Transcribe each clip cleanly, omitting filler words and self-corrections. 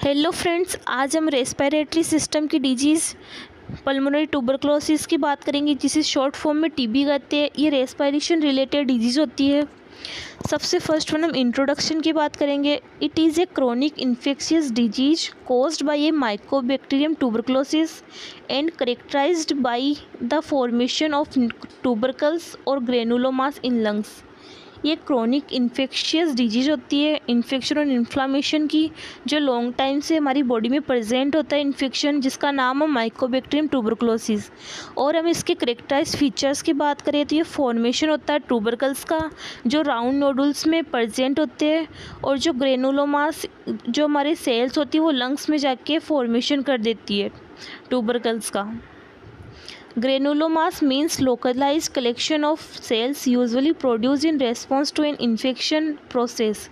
Hello friends, आज हम respiratory system की डिजीज़ पल्मोनरी ट्यूबरक्लोसिस की बात करेंगे, जिसे शॉर्ट फॉर्म में टीबी कहते हैं। ये रेस्पिरेशन रिलेटेड डिजीज़ होती है। सबसे फर्स्ट वन हम इंट्रोडक्शन की बात करेंगे। It is a chronic infectious disease caused by A Mycobacterium tuberculosis and characterised by the formation of tubercles और ग्रेनुलोमास इन लंग्स। ये क्रोनिक इन्फेक्शियस डिजीज़ होती है, इन्फेक्शन और इन्फ्लामेशन की, जो लॉन्ग टाइम से हमारी बॉडी में प्रेजेंट होता है इन्फेक्शन, जिसका नाम है माइकोबैक्टीरियम ट्यूबरक्लोसिस। और हम इसके करेक्टराइज फीचर्स की बात करें तो ये फॉर्मेशन होता है ट्यूबरकल्स का, जो राउंड नोडुल्स में प्रेजेंट होते हैं, और जो ग्रेनुलोमास जो हमारे सेल्स होती है वो लंग्स में जाके फॉर्मेशन कर देती है ट्यूबरकल्स का। Granulomas means localized collection of cells usually produced in response to an infection process।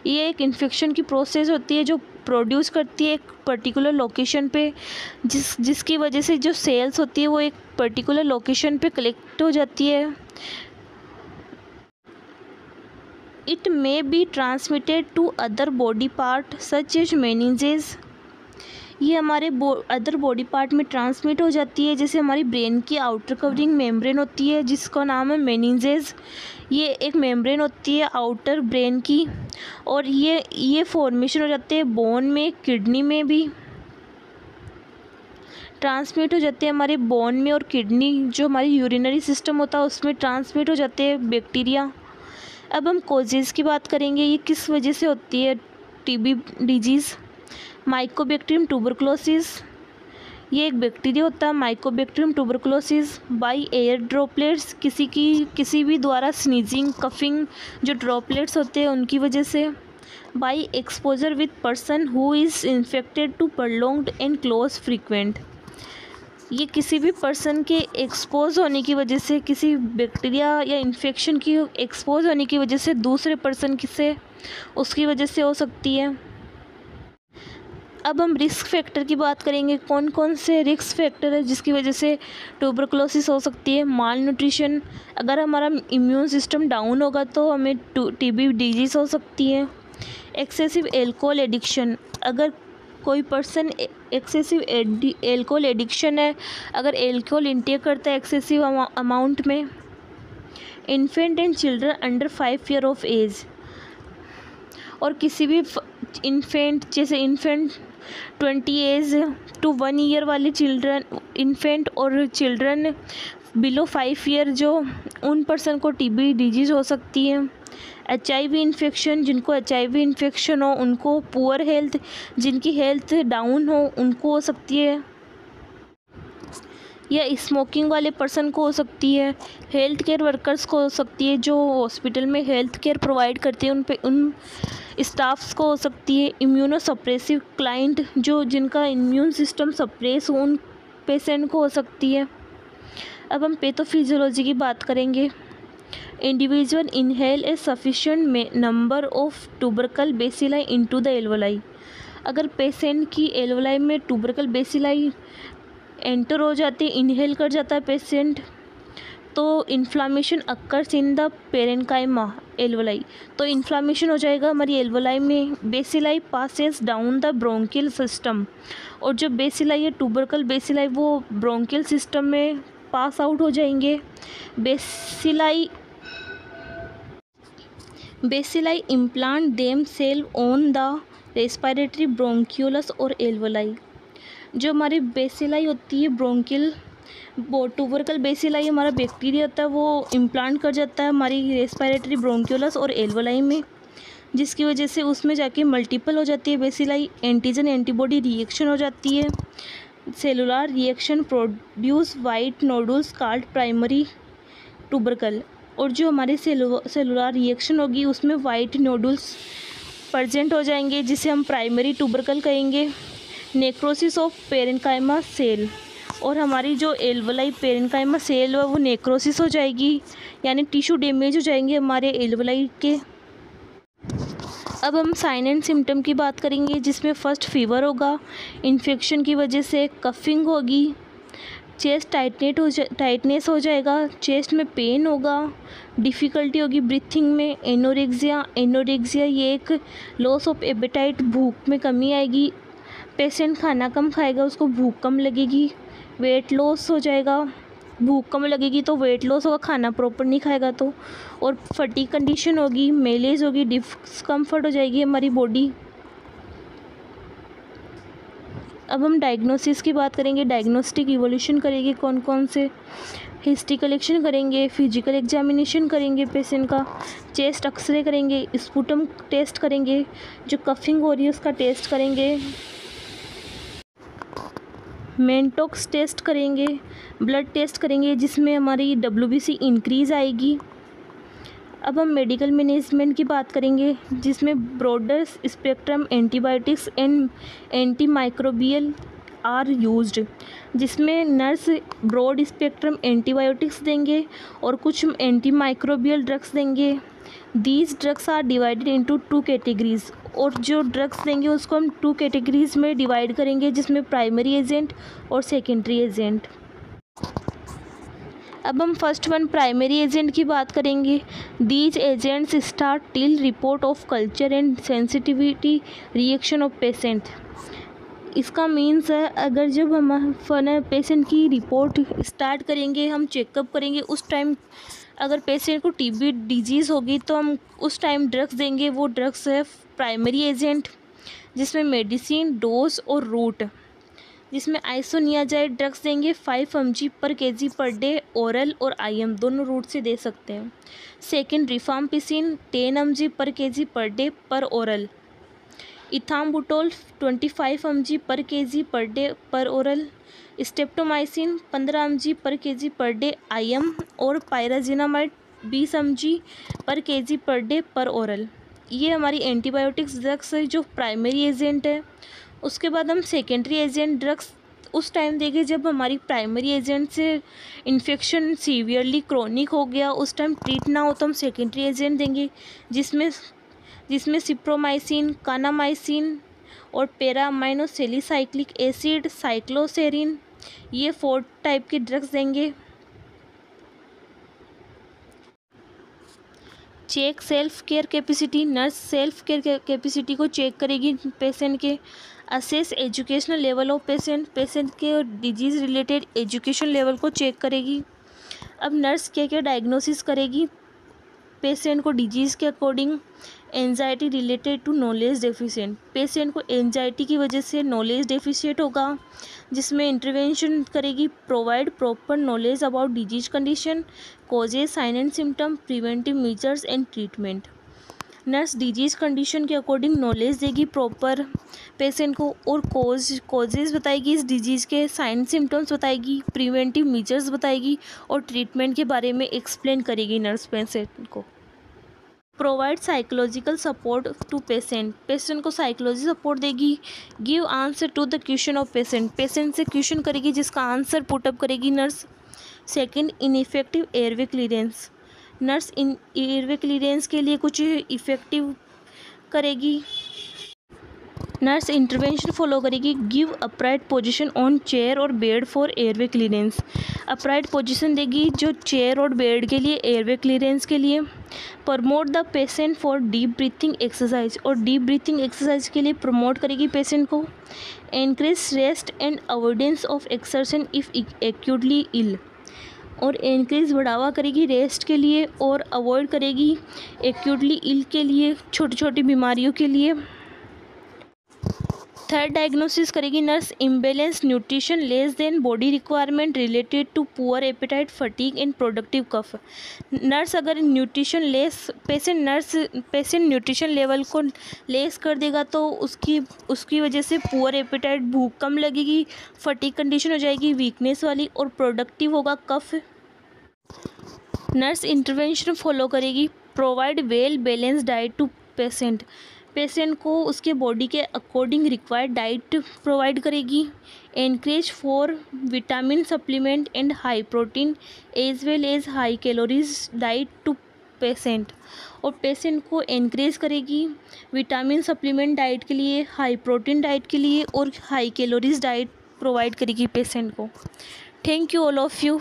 ये एक इन्फेक्शन की प्रोसेस होती है जो प्रोड्यूस करती है एक पर्टिकुलर लोकेशन पे, जिसकी वजह से जो सेल्स होती है वो एक पर्टिकुलर लोकेशन पे कलेक्ट हो जाती है। It may be transmitted to other body part such as meninges. ये हमारे अदर बॉडी पार्ट में ट्रांसमिट हो जाती है, जैसे हमारी ब्रेन की आउटर कवरिंग मेम्ब्रेन होती है जिसका नाम है मेनिंजेस। ये एक मेम्ब्रेन होती है आउटर ब्रेन की, और ये फॉर्मेशन हो जाते हैं बोन में, किडनी में भी ट्रांसमिट हो जाते हैं। हमारे बोन में और किडनी जो हमारी यूरिनरी सिस्टम होता है उसमें ट्रांसमिट हो जाते हैं बैक्टीरिया। अब हम कॉजेज़ की बात करेंगे, ये किस वजह से होती है टीबी डिजीज़। माइकोबैक्टीरियम ट्यूबरक्लोसिस, ये एक बैक्टीरिया होता है Mycobacterium tuberculosis by air droplets, किसी भी द्वारा स्नीजिंग, कफिंग, जो ड्रॉपलेट्स होते हैं उनकी वजह से। By exposure with person who is infected to prolonged and close frequent. ये किसी भी पर्सन के एक्सपोज होने की वजह से, किसी बैक्टीरिया या इन्फेक्शन की एक्सपोज होने की वजह से दूसरे पर्सन से उसकी वजह से हो सकती है। अब हम रिस्क फैक्टर की बात करेंगे, कौन कौन से रिस्क फैक्टर है जिसकी वजह से ट्यूबरक्लोसिस हो सकती है। माल न्यूट्रिशन, अगर हमारा इम्यून सिस्टम डाउन होगा तो हमें टीबी डिजीज़ हो सकती है। एक्सेसिव एल्कोहल एडिक्शन, अगर कोई पर्सन एक्सेसिव एल्कोहल एडिक्शन है, अगर एल्कोहल इंटेक करता है एक्सेसिव अमाउंट में। Infant and children under 5 year of age, और किसी भी इन्फेंट, जैसे इन्फेंट 20 एज टू 1 ईयर वाले चिल्ड्रन, इन्फेंट और चिल्ड्रन बिलो 5 ईयर, जो उन पर्सन को टीबी डिजीज़ हो सकती है। HIV इन्फेक्शन, जिनको HIV इन्फेक्शन हो उनको। पुअर हेल्थ, जिनकी हेल्थ डाउन हो उनको हो सकती है, या स्मोकिंग वाले पर्सन को हो सकती है। हेल्थ केयर वर्कर्स को हो सकती है, जो हॉस्पिटल में हेल्थ केयर प्रोवाइड करते हैं उन स्टाफ्स को हो सकती है। इम्यूनो सप्रेसिव क्लाइंट, जो जिनका इम्यून सिस्टम सप्रेस हो उन पेशेंट को हो सकती है। अब हम पैथोफिजियोलॉजी की बात करेंगे। Individual inhale a sufficient number of tubercle bacilli into the alveoli. अगर पेशेंट की एल्वोलाई में ट्यूबरकल बेसिलाई एंटर हो जाती है, इनहेल कर जाता है पेशेंट, तो inflammation occurs in the parenchyma alveoli. तो इन्फ्लामेशन हो जाएगा हमारी एल्वोलाई में। Bacilli passes down the bronchial system, और जो बेसिलाई है ट्यूबरकल बेसिलाई वो ब्रोंकियल सिस्टम में पास आउट हो जाएंगे। Bacilli implant themselves on the respiratory ब्रोंक्यूलस और एल्वोलाई। जो हमारी बेसिलाई होती है ब्रोंकियल, ट्यूबरकल बेसिलाई हमारा बैक्टीरिया होता है, वो इम्प्लांट कर जाता है हमारी रेस्पिरेटरी ब्रोंक्यूलस और एल्वोलाई में, जिसकी वजह से उसमें जाके मल्टीपल हो जाती है बेसिलाई। एंटीजन एंटीबॉडी रिएक्शन हो जाती है। Cellular reaction produce white nodules called primary tubercle, और जो हमारी सेलुलर रिएक्शन होगी उसमें वाइट नोडुल्स प्रेजेंट हो जाएंगे, जिसे हम प्राइमरी ट्यूबरकल कहेंगे। नेक्रोसिस ऑफ पेरेन्काइमा सेल, और हमारी जो एल्वोलाई पेरेन्काइमा सेल है वो नेक्रोसिस हो जाएगी, यानी टिश्यू डैमेज हो जाएंगे हमारे एल्वोलाई के। अब हम साइन एंड सिम्टम की बात करेंगे, जिसमें फर्स्ट फीवर होगा, इन्फेक्शन की वजह से कफिंग होगी, चेस्ट टाइटनेस हो जाएगा, चेस्ट में पेन होगा, डिफ़िकल्टी होगी ब्रीथिंग में। एनोरेक्सिया ये एक लॉस ऑफ एपेटाइट, भूख में कमी आएगी। पेशेंट खाना कम खाएगा, उसको भूख कम लगेगी, वेट लॉस हो जाएगा, भूख कम लगेगी तो वेट लॉस होगा, खाना प्रॉपर नहीं खाएगा तो, और फटीग कंडीशन होगी, मेलेज होगी, डिस्कम्फर्ट हो जाएगी हमारी बॉडी। अब हम डायग्नोसिस की बात करेंगे। डायग्नोस्टिक इवोल्यूशन करेंगे, कौन कौन से हिस्ट्री कलेक्शन करेंगे, फिजिकल एग्जामिनेशन करेंगे पेशेंट का, चेस्ट एक्सरे करेंगे, स्पूटम टेस्ट करेंगे, जो कफिंग हो रही है उसका टेस्ट करेंगे, मेंटॉक्स टेस्ट करेंगे, ब्लड टेस्ट करेंगे जिसमें हमारी WBC इंक्रीज़ आएगी। अब हम मेडिकल मैनेजमेंट की बात करेंगे जिसमें broader spectrum antibiotics and antimicrobial are used, जिसमें नर्स ब्रॉड स्पेक्ट्रम एंटीबायोटिक्स देंगे और कुछ एंटी माइक्रोबियल ड्रग्स देंगे। These drugs are divided into 2 categories, और जो ड्रग्स देंगे उसको हम 2 कैटेगरीज में डिवाइड करेंगे जिसमें प्राइमरी एजेंट और सेकेंडरी एजेंट। अब हम फर्स्ट वन प्राइमरी एजेंट की बात करेंगे। These agents start till report of culture and sensitivity reaction of patient. इसका मीन्स है अगर जब हम पेशेंट की रिपोर्ट स्टार्ट करेंगे, हम चेकअप करेंगे, उस टाइम अगर पेशेंट को TB डिजीज़ होगी तो हम उस टाइम ड्रग्स देंगे। वो ड्रग्स है प्राइमरी एजेंट, जिसमें मेडिसिन, डोज और रूट, जिसमें आइसोनियाजाइड ड्रग्स देंगे 5 mg पर kg पर डे, ओरल और IM दोनों रूट से दे सकते हैं। सेकेंड रिफाम्पिसिन 10 mg पर kg पर डे पर ओरल, इथाम्बुटोल 25 mg पर kg पर डे पर ओरल, स्टेप्टोमाइसिन 15 mg पर kg पर डे IM और पायराजिनामाइड 20 mg पर kg पर डे पर ओरल। ये हमारी एंटीबायोटिक्स ड्रग्स है जो प्राइमरी एजेंट है। उसके बाद हम सेकेंडरी एजेंट ड्रग्स उस टाइम देंगे जब हमारी प्राइमरी एजेंट से इन्फेक्शन सीवियरली क्रोनिक हो गया, उस टाइम ट्रीट ना हो तो हम सेकेंडरी एजेंट देंगे जिसमें सिप्रोमाइसिन, कानामाइसिन और पैरामाइनोसैलिसाइक्लिक एसिड, साइक्लोसेरिन, ये 4 टाइप के ड्रग्स देंगे। Check self care capacity. Nurse self care capacity को चेक करेगी पेशेंट के। Assess educational level of patient के डिजीज़ रिलेटेड एजुकेशन लेवल को चेक करेगी। अब नर्स क्या क्या डायग्नोसिस करेगी पेशेंट को डिजीज़ के according. Anxiety related to knowledge deficient, patient को एंजाइटी की वजह से नॉलेज डेफिशिएंट होगा, जिसमें इंटरवेंशन करेगी। Provide proper knowledge about disease condition, causes, sign and symptom, preventive measures and treatment. Nurse disease condition के अकॉर्डिंग नॉलेज देगी प्रॉपर पेशेंट को, और कॉजेज़ बताएगी इस डिजीज़ के, साइन सिम्टम्स बताएगी, प्रिवेंटिव मेजर्स बताएगी और ट्रीटमेंट के बारे में एक्सप्लेन करेगी नर्स पेशेंट को। Provide psychological support to patient को साइकोलॉजी सपोर्ट देगी। Give answer to the question of patient से क्वेश्चन करेगी जिसका आंसर पुटअप करेगी nurse. Second, ineffective airway clearance, nurse in airway clearance के लिए कुछ इफ़ेक्टिव करेगी। नर्स इंटरवेंशन फॉलो करेगी। Give upright position on chair और bed for airway clearance, upright position देगी जो चेयर और बेड के लिए एयरवे क्लीयरेंस के लिए। Promote the patient for deep breathing exercise, और डीप ब्रीथिंग एक्सरसाइज के लिए प्रमोट करेगी पेशेंट को। Encourage rest and avoidance of exertion if acutely ill, और एनकरेज बढ़ावा करेगी रेस्ट के लिए और अवॉइड करेगी एक्यूटली इल के लिए, छोटी छोटी बीमारियों के लिए। थर्ड डायग्नोसिस करेगी nurse imbalance nutrition less than body requirement related to poor appetite, fatigue and productive cough. Nurse अगर nutrition less patient nutrition level को लेस कर देगा तो उसकी वजह से पुअर एपेटाइट, भूख कम लगेगी, फटीग कंडीशन हो जाएगी वीकनेस वाली, और प्रोडक्टिव होगा कफ। नर्स इंटरवेंशन फॉलो करेगी। Provide well balance diet to patient को उसके बॉडी के अकॉर्डिंग रिक्वायर्ड डाइट प्रोवाइड करेगी। Encourage for vitamin supplement and high protein as well as high calories diet to patient, और patient को encourage करेगी vitamin supplement diet के लिए, high protein diet के लिए और हाई कैलोरीज डाइट प्रोवाइड करेगी पेशेंट को। Thank you all of you.